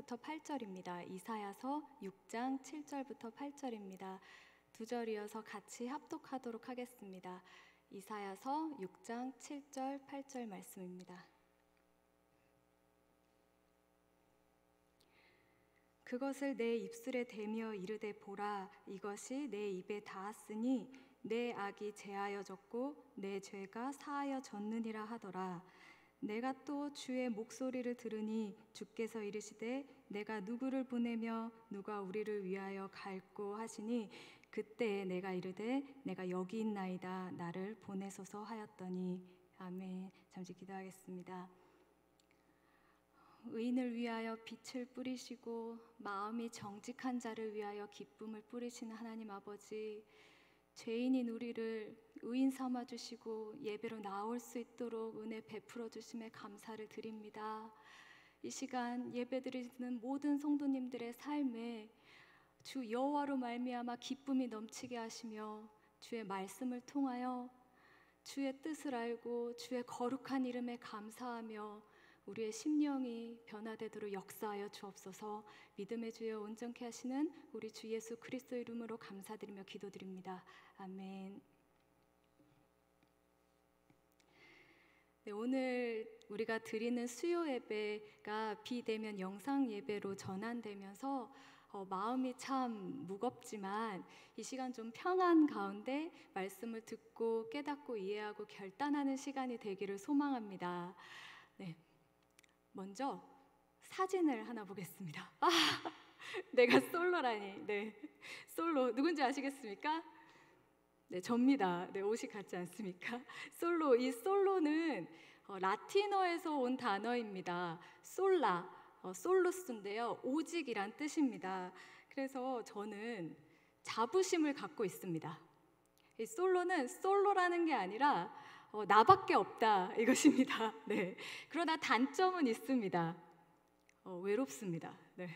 7절부터 8절입니다. 이사야서 6장 7절부터 8절입니다. 두 절 이어서 같이 합독하도록 하겠습니다. 이사야서 6장 7절 8절 말씀입니다. 그것을 내 입술에 대며 이르되 보라, 이것이 내 입에 닿았으니 내 악이 제하여졌고 내 죄가 사하여졌느니라 하더라. 내가 또 주의 목소리를 들으니 주께서 이르시되 내가 누구를 보내며 누가 우리를 위하여 갈꼬 하시니 그때 내가 이르되 내가 여기 있나이다, 나를 보내소서 하였더니. 아멘. 잠시 기도하겠습니다. 의인을 위하여 빛을 뿌리시고 마음이 정직한 자를 위하여 기쁨을 뿌리시는 하나님 아버지, 죄인인 우리를 의인 삼아주시고 예배로 나올 수 있도록 은혜 베풀어 주심에 감사를 드립니다. 이 시간 예배드리는 모든 성도님들의 삶에 주 여호와로 말미암아 기쁨이 넘치게 하시며 주의 말씀을 통하여 주의 뜻을 알고 주의 거룩한 이름에 감사하며 우리의 심령이 변화되도록 역사하여 주옵소서. 믿음의 주여 온전케 하시는 우리 주 예수 그리스도 이름으로 감사드리며 기도드립니다. 아멘. 네, 오늘 우리가 드리는 수요 예배가 비대면 영상 예배로 전환되면서 마음이 참 무겁지만 이 시간 좀 평안 가운데 말씀을 듣고 깨닫고 이해하고 결단하는 시간이 되기를 소망합니다. 네, 먼저 사진을 하나 보겠습니다. 내가 솔로라니. 네, 솔로 누군지 아시겠습니까? 네, 접니다. 네, 옷이 같지 않습니까? 솔로, 이 솔로는 라틴어에서 온 단어입니다. 솔라, 솔루스인데요, 오직이란 뜻입니다. 그래서 저는 자부심을 갖고 있습니다. 이 솔로는 솔로라는 게 아니라 나밖에 없다 이것입니다. 네. 그러나 단점은 있습니다. 외롭습니다. 네.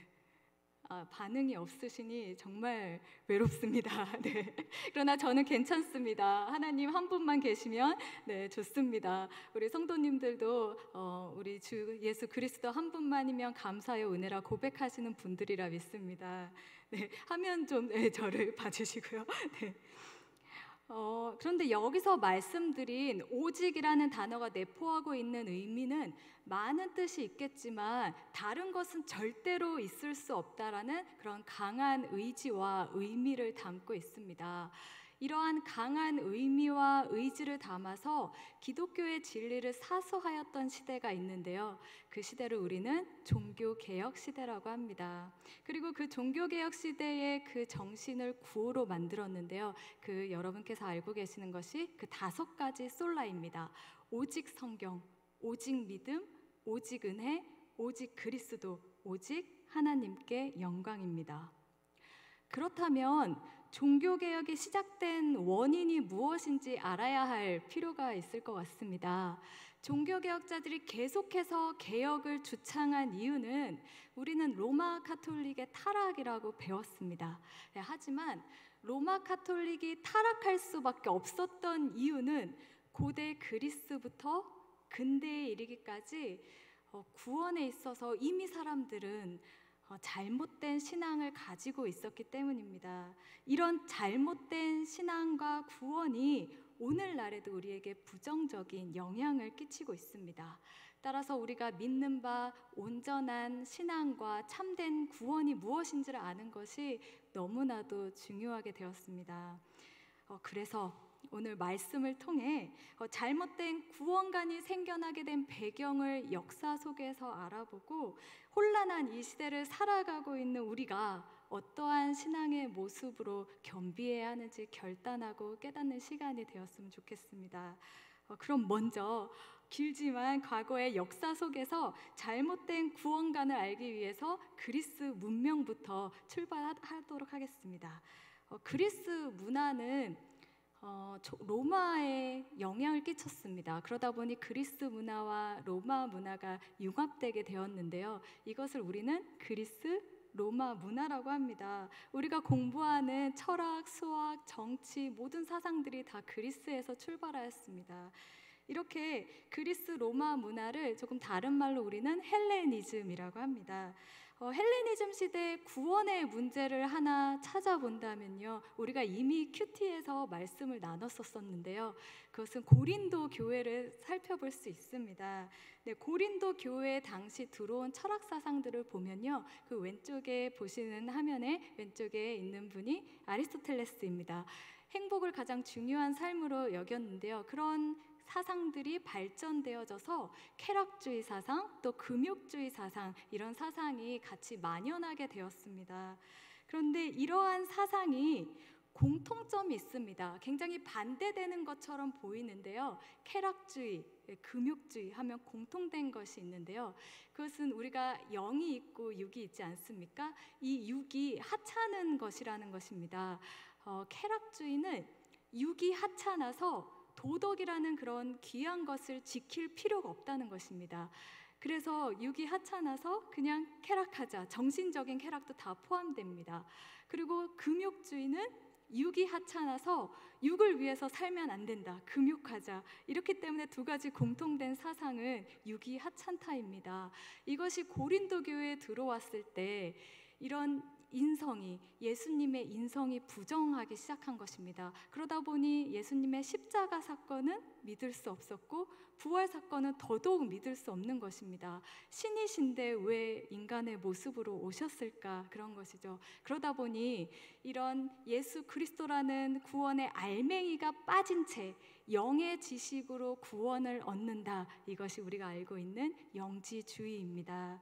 반응이 없으시니 정말 외롭습니다. 네. 그러나 저는 괜찮습니다. 하나님 한 분만 계시면 네, 좋습니다. 우리 성도님들도 우리 주 예수 그리스도 한 분만이면 감사의 은혜라 고백하시는 분들이라 믿습니다. 네, 하면 좀 네, 저를 봐주시고요. 네. 그런데 여기서 말씀드린 오직이라는 단어가 내포하고 있는 의미는 많은 뜻이 있겠지만 다른 것은 절대로 있을 수 없다라는 그런 강한 의지와 의미를 담고 있습니다. 이러한 강한 의미와 의지를 담아서 기독교의 진리를 사수하였던 시대가 있는데요, 그 시대를 우리는 종교개혁 시대라고 합니다. 그리고 그 종교개혁 시대의 그 정신을 구호로 만들었는데요, 그 여러분께서 알고 계시는 것이 그 5가지 솔라입니다. 오직 성경, 오직 믿음, 오직 은혜, 오직 그리스도, 오직 하나님께 영광입니다. 그렇다면 종교개혁이 시작된 원인이 무엇인지 알아야 할 필요가 있을 것 같습니다. 종교개혁자들이 계속해서 개혁을 주창한 이유는 우리는 로마 가톨릭의 타락이라고 배웠습니다. 네, 하지만 로마 가톨릭이 타락할 수밖에 없었던 이유는 고대 그리스부터 근대에 이르기까지 구원에 있어서 이미 사람들은 잘못된 신앙을 가지고 있었기 때문입니다. 이런 잘못된 신앙과 구원이 오늘날에도 우리에게 부정적인 영향을 끼치고 있습니다. 따라서 우리가 믿는 바 온전한 신앙과 참된 구원이 무엇인지를 아는 것이 너무나도 중요하게 되었습니다. 그래서 오늘 말씀을 통해 잘못된 구원관이 생겨나게 된 배경을 역사 속에서 알아보고 혼란한 이 시대를 살아가고 있는 우리가 어떠한 신앙의 모습으로 겸비해야 하는지 결단하고 깨닫는 시간이 되었으면 좋겠습니다. 그럼 먼저 길지만 과거의 역사 속에서 잘못된 구원관을 알기 위해서 그리스 문명부터 출발하도록 하겠습니다. 그리스 문화는 로마에 영향을 끼쳤습니다. 그러다 보니 그리스 문화와 로마 문화가 융합되게 되었는데요, 이것을 우리는 그리스 로마 문화라고 합니다. 우리가 공부하는 철학, 수학, 정치 모든 사상들이 다 그리스에서 출발하였습니다. 이렇게 그리스 로마 문화를 조금 다른 말로 우리는 헬레니즘이라고 합니다. 헬레니즘 시대 구원의 문제를 하나 찾아본다면요, 우리가 이미 큐티에서 말씀을 나눴었는데요, 그것은 고린도 교회를 살펴볼 수 있습니다. 네, 고린도 교회 당시 들어온 철학 사상들을 보면요, 그 왼쪽에 보시는 화면에 왼쪽에 있는 분이 아리스토텔레스입니다. 행복을 가장 중요한 삶으로 여겼는데요, 그런 사상들이 발전되어져서 쾌락주의 사상, 또 금욕주의 사상, 이런 사상이 같이 만연하게 되었습니다. 그런데 이러한 사상이 공통점이 있습니다. 굉장히 반대되는 것처럼 보이는데요, 쾌락주의, 금욕주의 하면 공통된 것이 있는데요, 그것은 우리가 영이 있고 육이 있지 않습니까? 이 육이 하찮은 것이라는 것입니다. 쾌락주의는 육이 하찮아서 도덕이라는 그런 귀한 것을 지킬 필요가 없다는 것입니다. 그래서 육이 하찮아서 그냥 쾌락하자, 정신적인 쾌락도 다 포함됩니다. 그리고 금욕주의는 육이 하찮아서 육을 위해서 살면 안 된다, 금욕하자. 이렇기 때문에 두 가지 공통된 사상은 육이 하찮다입니다. 이것이 고린도 교회에 들어왔을 때 이런 인성이, 예수님의 인성이 부정하기 시작한 것입니다. 그러다 보니 예수님의 십자가 사건은 믿을 수 없었고 부활 사건은 더더욱 믿을 수 없는 것입니다. 신이신데 왜 인간의 모습으로 오셨을까, 그런 것이죠. 그러다 보니 이런 예수 그리스도라는 구원의 알맹이가 빠진 채 영의 지식으로 구원을 얻는다, 이것이 우리가 알고 있는 영지주의입니다.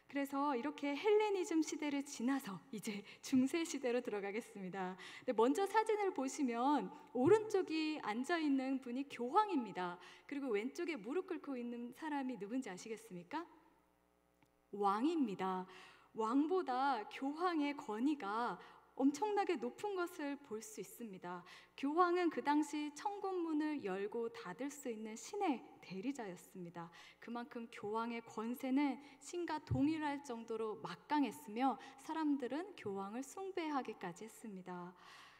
그래서 이렇게 헬레니즘 시대를 지나서 이제 중세 시대로 들어가겠습니다. 먼저 사진을 보시면 오른쪽이 앉아있는 분이 교황입니다. 그리고 왼쪽에 무릎 꿇고 있는 사람이 누군지 아시겠습니까? 왕입니다. 왕보다 교황의 권위가 엄청나게 높은 것을 볼 수 있습니다. 교황은 그 당시 천국문을 열고 닫을 수 있는 신의 대리자였습니다. 그만큼 교황의 권세는 신과 동일할 정도로 막강했으며 사람들은 교황을 숭배하기까지 했습니다.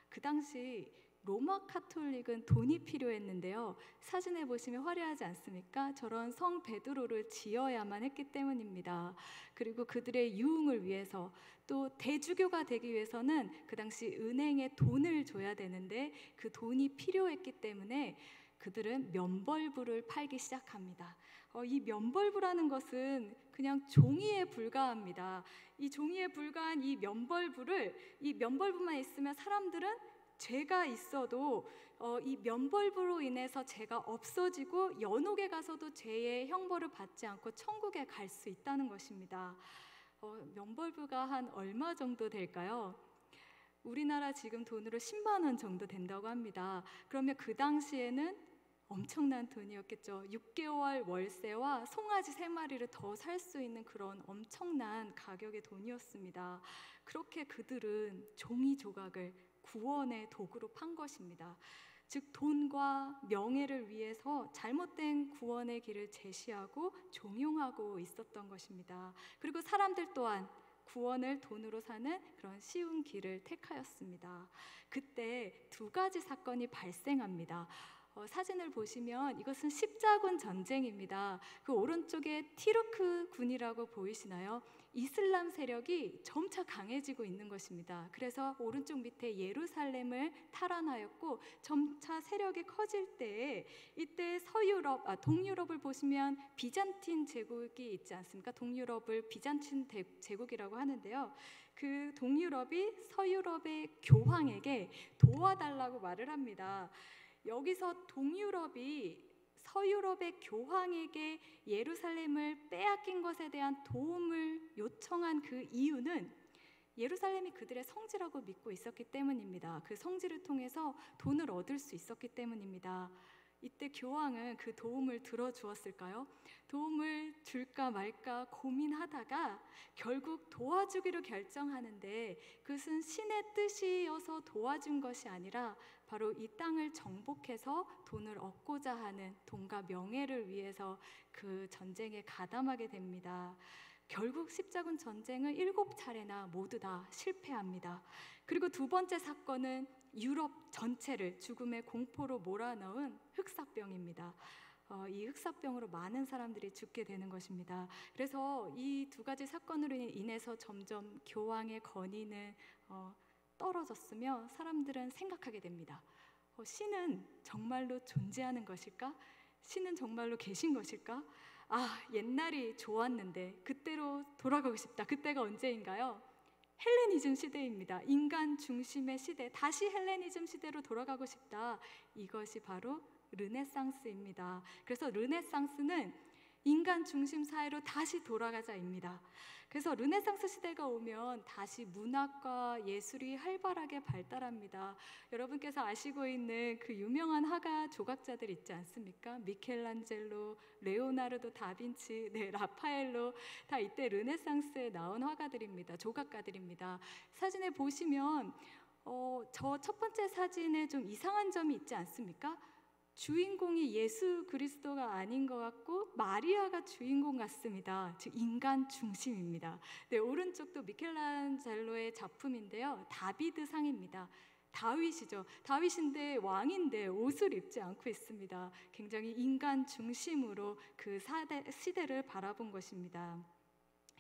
그 당시 로마 카톨릭은 돈이 필요했는데요, 사진에 보시면 화려하지 않습니까? 저런 성 베드로를 지어야만 했기 때문입니다. 그리고 그들의 유흥을 위해서, 또 대주교가 되기 위해서는 그 당시 은행에 돈을 줘야 되는데 그 돈이 필요했기 때문에 그들은 면벌부를 팔기 시작합니다. 이 면벌부라는 것은 그냥 종이에 불과합니다. 이 종이에 불과한 이 면벌부만 있으면 사람들은 죄가 있어도 이 면벌부로 인해서 죄가 없어지고 연옥에 가서도 죄의 형벌을 받지 않고 천국에 갈 수 있다는 것입니다. 면벌부가 한 얼마 정도 될까요? 우리나라 지금 돈으로 10만 원 정도 된다고 합니다. 그러면 그 당시에는 엄청난 돈이었겠죠. 6개월 월세와 송아지 3마리를 더 살 수 있는 그런 엄청난 가격의 돈이었습니다. 그렇게 그들은 종이 조각을 구원의 도구로 판 것입니다. 즉 돈과 명예를 위해서 잘못된 구원의 길을 제시하고 종용하고 있었던 것입니다. 그리고 사람들 또한 구원을 돈으로 사는 그런 쉬운 길을 택하였습니다. 그때 두 가지 사건이 발생합니다. 사진을 보시면 이것은 십자군 전쟁입니다. 그 오른쪽에 티르크 군이라고 보이시나요? 이슬람 세력이 점차 강해지고 있는 것입니다. 그래서 오른쪽 밑에 예루살렘을 탈환하였고 점차 세력이 커질 때에 이때 동유럽을 보시면 비잔틴 제국이 있지 않습니까? 동유럽을 비잔틴 제국이라고 하는데요, 그 동유럽이 서유럽의 교황에게 도와달라고 말을 합니다. 여기서 동유럽이 서유럽의 교황에게 예루살렘을 빼앗긴 것에 대한 도움을 요청한 그 이유는 예루살렘이 그들의 성지라고 믿고 있었기 때문입니다. 그 성지를 통해서 돈을 얻을 수 있었기 때문입니다. 이때 교황은 그 도움을 들어주었을까요? 도움을 줄까 말까 고민하다가 결국 도와주기로 결정하는데, 그것은 신의 뜻이어서 도와준 것이 아니라 바로 이 땅을 정복해서 돈을 얻고자 하는 돈과 명예를 위해서 그 전쟁에 가담하게 됩니다. 결국 십자군 전쟁은 7차례나 모두 다 실패합니다. 그리고 두 번째 사건은 유럽 전체를 죽음의 공포로 몰아넣은 흑사병입니다. 이 흑사병으로 많은 사람들이 죽게 되는 것입니다. 그래서 이 두 가지 사건으로 인해서 점점 교황의 권위는 떨어졌으며 사람들은 생각하게 됩니다. 신은 정말로 존재하는 것일까? 신은 정말로 계신 것일까? 옛날이 좋았는데 그때로 돌아가고 싶다. 그때가 언제인가요? 헬레니즘 시대입니다. 인간 중심의 시대, 다시 헬레니즘 시대로 돌아가고 싶다. 이것이 바로 르네상스입니다. 그래서 르네상스는 인간 중심 사회로 다시 돌아가자입니다. 그래서 르네상스 시대가 오면 다시 문학과 예술이 활발하게 발달합니다. 여러분께서 아시고 있는 그 유명한 화가 조각자들 있지 않습니까? 미켈란젤로, 레오나르도 다빈치, 라파엘로, 다 이때 르네상스에 나온 화가들입니다. 조각가들입니다. 사진에 보시면 저 첫 번째 사진에 좀 이상한 점이 있지 않습니까? 주인공이 예수 그리스도가 아닌 것 같고 마리아가 주인공 같습니다. 즉 인간 중심입니다. 오른쪽도 미켈란젤로의 작품인데요. 다비드상입니다. 다윗이죠. 다윗인데 왕인데 옷을 입지 않고 있습니다. 굉장히 인간 중심으로 그 시대를 바라본 것입니다.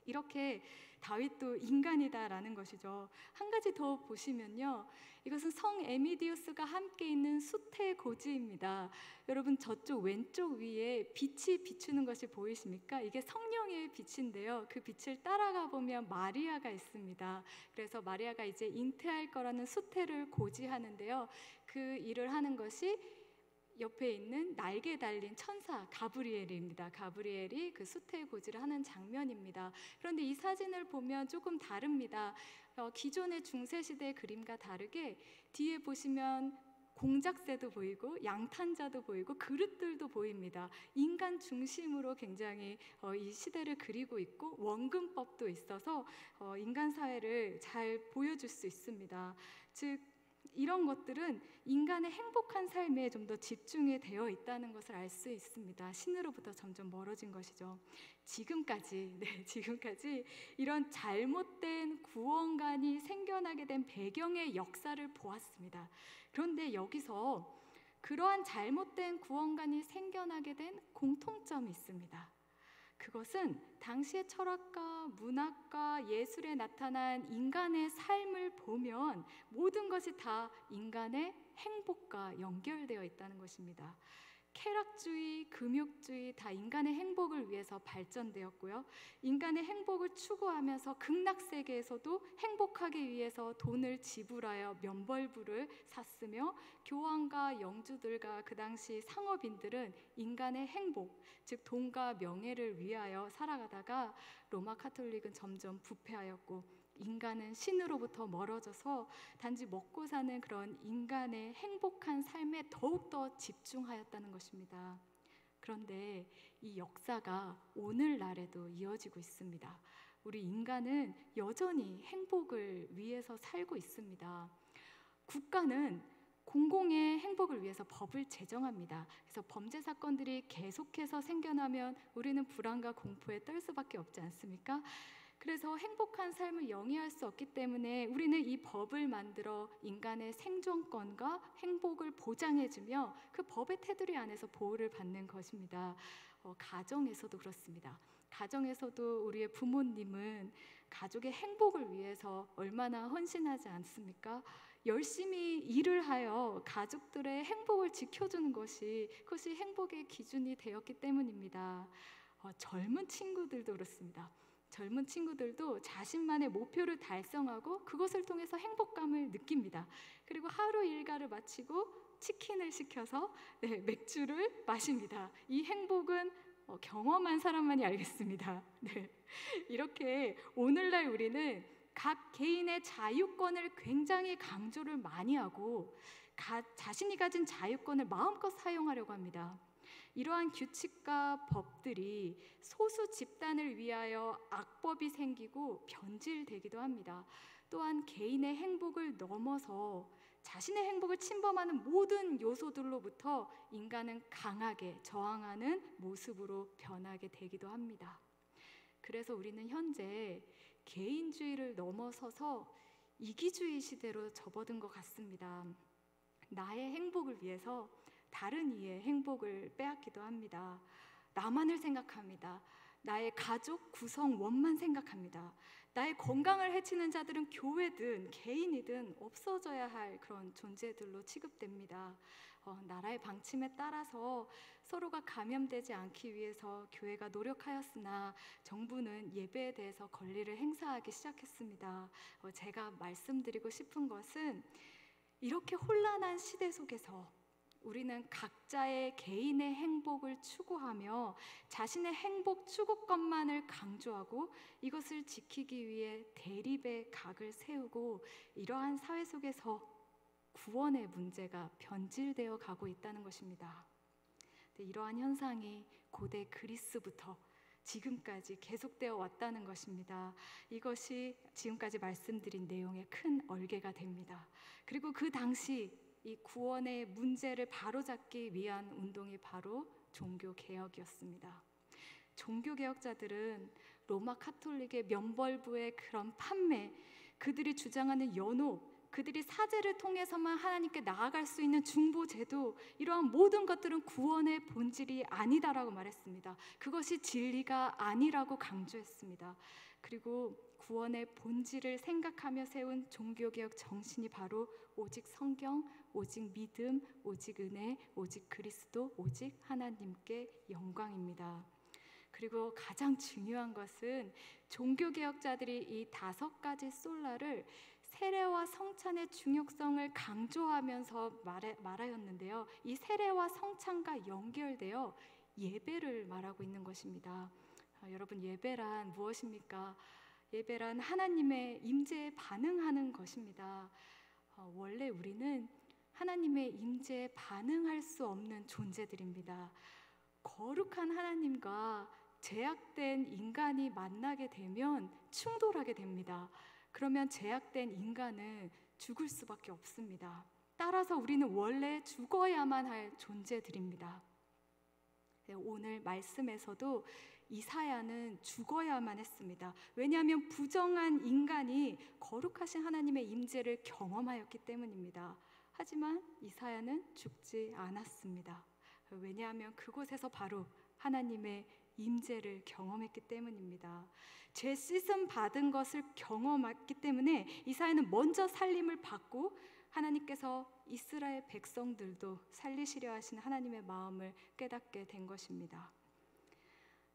이렇게 다윗도 인간이다라는 것이죠. 한 가지 더 보시면요, 이것은 성 에미디우스가 함께 있는 수태 고지입니다. 여러분 저쪽 왼쪽 위에 빛이 비추는 것이 보이십니까? 이게 성령의 빛인데요. 그 빛을 따라가 보면 마리아가 있습니다. 그래서 마리아가 이제 잉태할 거라는 수태를 고지하는데요. 그 일을 하는 것이 옆에 있는 날개 달린 천사 가브리엘입니다. 가브리엘이 그 수태 고지를 하는 장면입니다. 그런데 이 사진을 보면 조금 다릅니다. 기존의 중세시대 그림과 다르게 뒤에 보시면 공작새도 보이고 양탄자도 보이고 그릇들도 보입니다. 인간 중심으로 굉장히 이 시대를 그리고 있고 원근법도 있어서 인간 사회를 잘 보여줄 수 있습니다. 즉 이런 것들은 인간의 행복한 삶에 좀 더 집중이 되어 있다는 것을 알 수 있습니다. 신으로부터 점점 멀어진 것이죠. 지금까지 이런 잘못된 구원관이 생겨나게 된 배경의 역사를 보았습니다. 그런데 여기서 그러한 잘못된 구원관이 생겨나게 된 공통점이 있습니다. 그것은 당시의 철학과 문학과 예술에 나타난 인간의 삶을 보면 모든 것이 다 인간의 행복과 연결되어 있다는 것입니다. 쾌락주의, 금욕주의 다 인간의 행복을 위해서 발전되었고요. 인간의 행복을 추구하면서 극락세계에서도 행복하기 위해서 돈을 지불하여 면벌부를 샀으며 교황과 영주들과 그 당시 상업인들은 인간의 행복, 즉 돈과 명예를 위하여 살아가다가 로마 카톨릭은 점점 부패하였고 인간은 신으로부터 멀어져서 단지 먹고 사는 그런 인간의 행복한 삶에 더욱더 집중하였다는 것입니다. 그런데 이 역사가 오늘날에도 이어지고 있습니다. 우리 인간은 여전히 행복을 위해서 살고 있습니다. 국가는 공공의 행복을 위해서 법을 제정합니다. 그래서 범죄 사건들이 계속해서 생겨나면 우리는 불안과 공포에 떨 수밖에 없지 않습니까? 그래서 행복한 삶을 영위할 수 없기 때문에 우리는 이 법을 만들어 인간의 생존권과 행복을 보장해주며 그 법의 테두리 안에서 보호를 받는 것입니다. 가정에서도 그렇습니다. 가정에서도 우리의 부모님은 가족의 행복을 위해서 얼마나 헌신하지 않습니까? 열심히 일을 하여 가족들의 행복을 지켜주는 그것이 행복의 기준이 되었기 때문입니다. 젊은 친구들도 그렇습니다. 젊은 친구들도 자신만의 목표를 달성하고 그것을 통해서 행복감을 느낍니다. 그리고 하루 일과를 마치고 치킨을 시켜서 맥주를 마십니다. 이 행복은 경험한 사람만이 알겠습니다. 이렇게 오늘날 우리는 각 개인의 자유권을 굉장히 강조를 많이 하고 자신이 가진 자유권을 마음껏 사용하려고 합니다. 이러한 규칙과 법들이 소수 집단을 위하여 악법이 생기고 변질되기도 합니다. 또한 개인의 행복을 넘어서 자신의 행복을 침범하는 모든 요소들로부터 인간은 강하게 저항하는 모습으로 변하게 되기도 합니다. 그래서 우리는 현재 개인주의를 넘어서서 이기주의 시대로 접어든 것 같습니다. 나의 행복을 위해서 다른 이의 행복을 빼앗기도 합니다. 나만을 생각합니다. 나의 가족 구성원만 생각합니다. 나의 건강을 해치는 자들은 교회든 개인이든 없어져야 할 그런 존재들로 취급됩니다. 나라의 방침에 따라서 서로가 감염되지 않기 위해서 교회가 노력하였으나 정부는 예배에 대해서 권리를 행사하기 시작했습니다. 제가 말씀드리고 싶은 것은 이렇게 혼란한 시대 속에서 우리는 각자의 개인의 행복을 추구하며 자신의 행복 추구권만을 강조하고 이것을 지키기 위해 대립의 각을 세우고 이러한 사회 속에서 구원의 문제가 변질되어 가고 있다는 것입니다. 이러한 현상이 고대 그리스부터 지금까지 계속되어 왔다는 것입니다. 이것이 지금까지 말씀드린 내용의 큰 얼개가 됩니다. 그리고 그 당시 이 구원의 문제를 바로잡기 위한 운동이 바로 종교개혁이었습니다. 종교개혁자들은 로마 카톨릭의 면벌부의 그런 판매, 그들이 주장하는 연호, 그들이 사제를 통해서만 하나님께 나아갈 수 있는 중보제도, 이러한 모든 것들은 구원의 본질이 아니다라고 말했습니다. 그것이 진리가 아니라고 강조했습니다. 그리고 구원의 본질을 생각하며 세운 종교개혁 정신이 바로 오직 성경, 오직 믿음, 오직 은혜, 오직 그리스도, 오직 하나님께 영광입니다. 그리고 가장 중요한 것은 종교개혁자들이 이 5가지 솔라를 세례와 성찬의 중요성을 강조하면서 말하였는데요. 이 세례와 성찬과 연결되어 예배를 말하고 있는 것입니다. 여러분, 예배란 무엇입니까? 예배란 하나님의 임재에 반응하는 것입니다. 원래 우리는 하나님의 임재에 반응할 수 없는 존재들입니다. 거룩한 하나님과 죄악된 인간이 만나게 되면 충돌하게 됩니다. 그러면 죄악된 인간은 죽을 수밖에 없습니다. 따라서 우리는 원래 죽어야만 할 존재들입니다. 오늘 말씀에서도 이사야는 죽어야만 했습니다. 왜냐하면 부정한 인간이 거룩하신 하나님의 임재를 경험하였기 때문입니다. 하지만 이사야는 죽지 않았습니다. 왜냐하면 그곳에서 바로 하나님의 임재를 경험했기 때문입니다. 죄 씻음 받은 것을 경험했기 때문에 이사야는 먼저 살림을 받고 하나님께서 이스라엘 백성들도 살리시려 하신 하나님의 마음을 깨닫게 된 것입니다.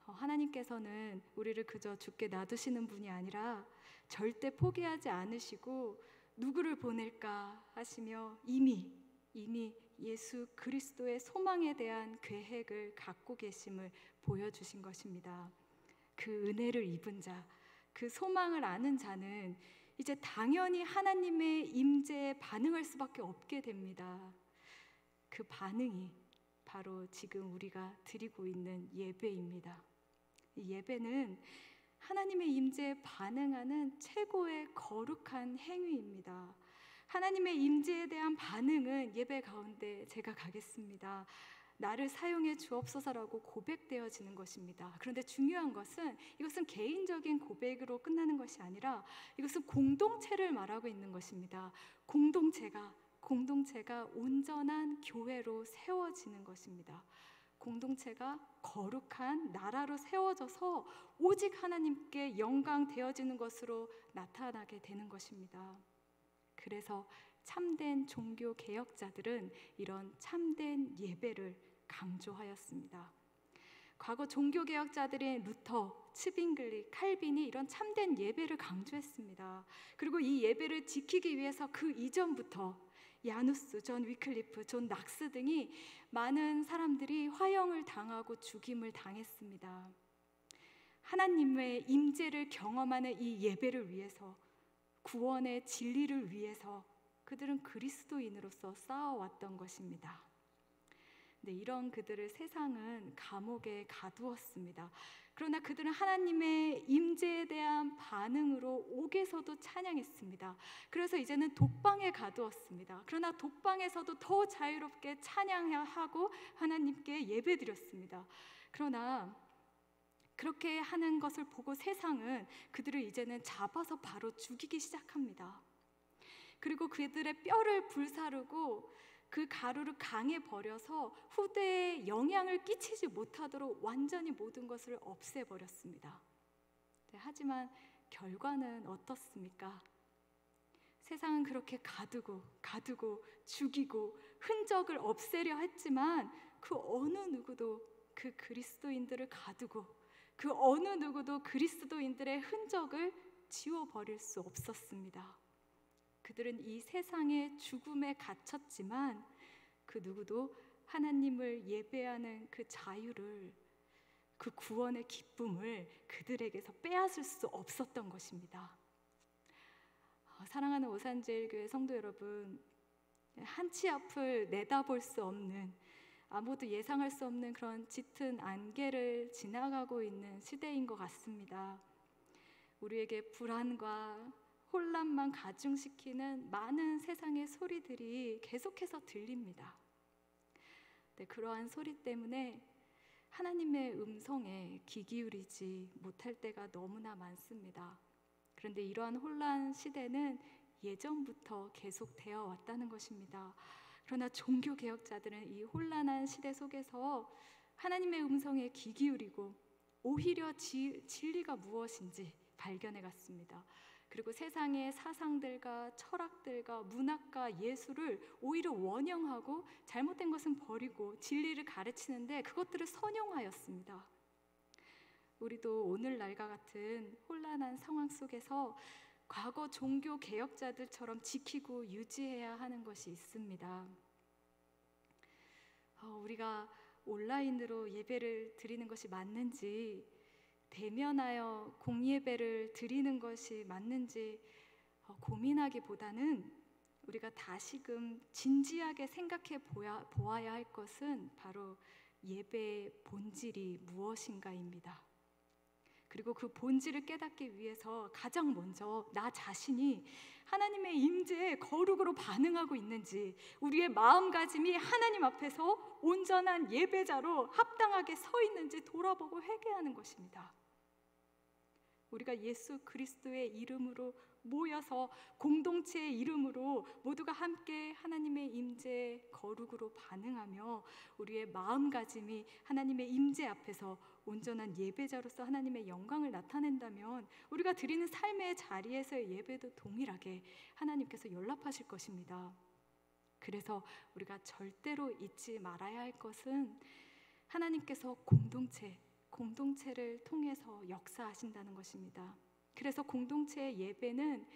하나님께서는 우리를 그저 죽게 놔두시는 분이 아니라 절대 포기하지 않으시고 누구를 보낼까 하시며 이미 예수 그리스도의 소망에 대한 계획을 갖고 계심을 보여주신 것입니다. 그 은혜를 입은 자, 그 소망을 아는 자는 이제 당연히 하나님의 임재에 반응할 수밖에 없게 됩니다. 그 반응이 바로 지금 우리가 드리고 있는 예배입니다. 이 예배는 하나님의 임재에 반응하는 최고의 거룩한 행위입니다. 하나님의 임재에 대한 반응은 예배 가운데 제가 가겠습니다, 나를 사용해 주옵소서라고 고백되어지는 것입니다. 그런데 중요한 것은 이것은 개인적인 고백으로 끝나는 것이 아니라 이것은 공동체를 말하고 있는 것입니다. 공동체가 온전한 교회로 세워지는 것입니다. 공동체가 거룩한 나라로 세워져서 오직 하나님께 영광 되어지는 것으로 나타나게 되는 것입니다. 그래서 참된 종교 개혁자들은 이런 참된 예배를 강조하였습니다. 과거 종교 개혁자들인 루터, 츠빙글리, 칼빈이 이런 참된 예배를 강조했습니다. 그리고 이 예배를 지키기 위해서 그 이전부터 야누스, 존 위클리프, 존 낙스 등이 많은 사람들이 화형을 당하고 죽임을 당했습니다. 하나님의 임재를 경험하는 이 예배를 위해서, 구원의 진리를 위해서 그들은 그리스도인으로서 싸워왔던 것입니다. 네, 이런 그들을 세상은 감옥에 가두었습니다. 그러나 그들은 하나님의 임재에 대한 반응으로 옥에서도 찬양했습니다. 그래서 이제는 독방에 가두었습니다. 그러나 독방에서도 더 자유롭게 찬양하고 하나님께 예배드렸습니다. 그러나 그렇게 하는 것을 보고 세상은 그들을 이제는 잡아서 바로 죽이기 시작합니다. 그리고 그들의 뼈를 불사르고 그 가루를 강에 버려서 후대에 영향을 끼치지 못하도록 완전히 모든 것을 없애버렸습니다. 네, 하지만 결과는 어떻습니까? 세상은 그렇게 가두고 죽이고 흔적을 없애려 했지만 그 어느 누구도 그 그리스도인들을 가두고 그 어느 누구도 그리스도인들의 흔적을 지워버릴 수 없었습니다. 그들은 이 세상의 죽음에 갇혔지만 그 누구도 하나님을 예배하는 그 자유를, 그 구원의 기쁨을 그들에게서 빼앗을 수 없었던 것입니다. 사랑하는 오산제일교회 성도 여러분, 한치 앞을 내다볼 수 없는, 아무도 예상할 수 없는 그런 짙은 안개를 지나가고 있는 시대인 것 같습니다. 우리에게 불안과 혼란만 가중시키는 많은 세상의 소리들이 계속해서 들립니다. 네, 그러한 소리 때문에 하나님의 음성에 귀 기울이지 못할 때가 너무나 많습니다. 그런데 이러한 혼란 시대는 예전부터 계속되어 왔다는 것입니다. 그러나 종교개혁자들은 이 혼란한 시대 속에서 하나님의 음성에 귀 기울이고 오히려 진리가 무엇인지 발견해 갔습니다. 그리고 세상의 사상들과 철학들과 문학과 예술을 오히려 원형하고 잘못된 것은 버리고 진리를 가르치는데 그것들을 선용하였습니다. 우리도 오늘날과 같은 혼란한 상황 속에서 과거 종교 개혁자들처럼 지키고 유지해야 하는 것이 있습니다. 우리가 온라인으로 예배를 드리는 것이 맞는지, 대면하여 공예배를 드리는 것이 맞는지 고민하기보다는 우리가 다시금 진지하게 생각해 보아야 할 것은 바로 예배의 본질이 무엇인가입니다. 그리고 그 본질을 깨닫기 위해서 가장 먼저 나 자신이 하나님의 임재에 거룩으로 반응하고 있는지, 우리의 마음가짐이 하나님 앞에서 온전한 예배자로 합당하게 서 있는지 돌아보고 회개하는 것입니다. 우리가 예수 그리스도의 이름으로 모여서 공동체의 이름으로 모두가 함께 하나님의 임재에 거룩으로 반응하며 우리의 마음가짐이 하나님의 임재 앞에서 온전한 예배자로서 하나님의 영광을 나타낸다면 우리가 드리는 삶의 자리에서의 예배도 동일하게 하나님께서 연락하실 것입니다. 그래서 우리가 절대로 잊지 말아야 할 것은 하나님께서 공동체를 통해서 역사하신다는 것입니다. 그래서 공동체의 예배는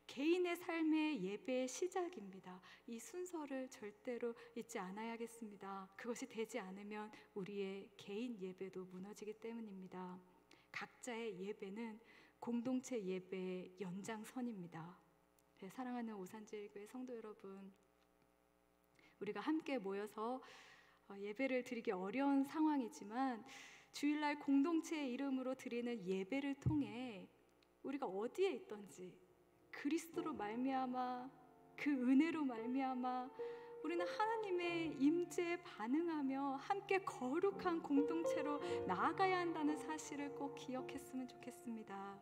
개인의 삶의 예배의 시작입니다. 이 순서를 절대로 잊지 않아야겠습니다. 그것이 되지 않으면 우리의 개인 예배도 무너지기 때문입니다. 각자의 예배는 공동체 예배의 연장선입니다. 네, 사랑하는 오산제일교회 성도 여러분, 우리가 함께 모여서 예배를 드리기 어려운 상황이지만 주일날 공동체의 이름으로 드리는 예배를 통해 우리가 어디에 있든지 그리스도로 말미암아 그 은혜로 말미암아 우리는 하나님의 임재에 반응하며 함께 거룩한 공동체로 나아가야 한다는 사실을 꼭 기억했으면 좋겠습니다.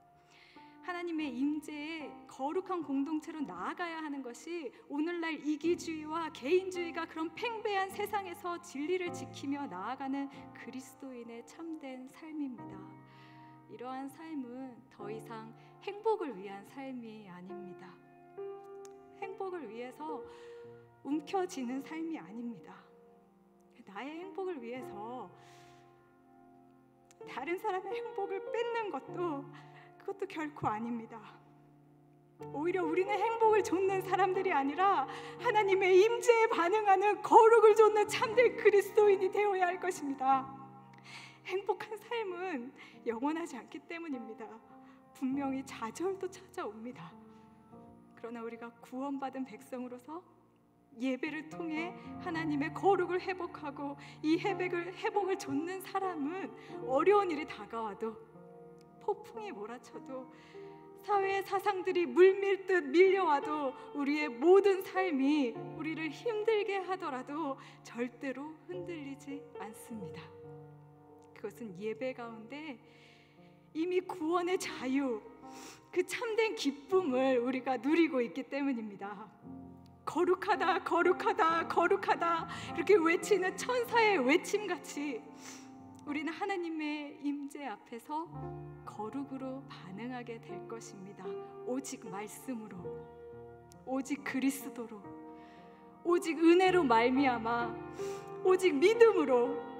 하나님의 임재에 거룩한 공동체로 나아가야 하는 것이 오늘날 이기주의와 개인주의가 그런 팽배한 세상에서 진리를 지키며 나아가는 그리스도인의 참된 삶입니다. 이러한 삶은 더 이상 행복을 위한 삶이 아닙니다. 행복을 위해서 움켜쥐는 삶이 아닙니다. 나의 행복을 위해서 다른 사람의 행복을 뺏는 그것도 결코 아닙니다. 오히려 우리는 행복을 좇는 사람들이 아니라 하나님의 임재에 반응하는 거룩을 좇는 참된 그리스도인이 되어야 할 것입니다. 행복한 삶은 영원하지 않기 때문입니다. 분명히 좌절도 찾아옵니다. 그러나 우리가 구원받은 백성으로서 예배를 통해 하나님의 거룩을 회복하고 이 회복을 좇는 사람은 어려운 일이 다가와도, 폭풍이 몰아쳐도, 사회의 사상들이 물밀듯 밀려와도, 우리의 모든 삶이 우리를 힘들게 하더라도 절대로 흔들리지 않습니다. 그것은 예배 가운데 이미 구원의 자유, 그 참된 기쁨을 우리가 누리고 있기 때문입니다. 거룩하다, 거룩하다, 거룩하다 이렇게 외치는 천사의 외침같이 우리는 하나님의 임재 앞에서 거룩으로 반응하게 될 것입니다. 오직 말씀으로, 오직 그리스도로, 오직 은혜로 말미암아, 오직 믿음으로,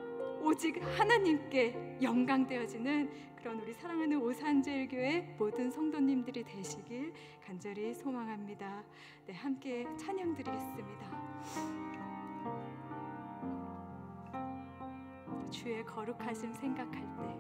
오직 하나님께 영광되어지는 그런 우리 사랑하는 오산제일교회 모든 성도님들이 되시길 간절히 소망합니다. 네, 함께 찬양 드리겠습니다. 주의 거룩하심 생각할 때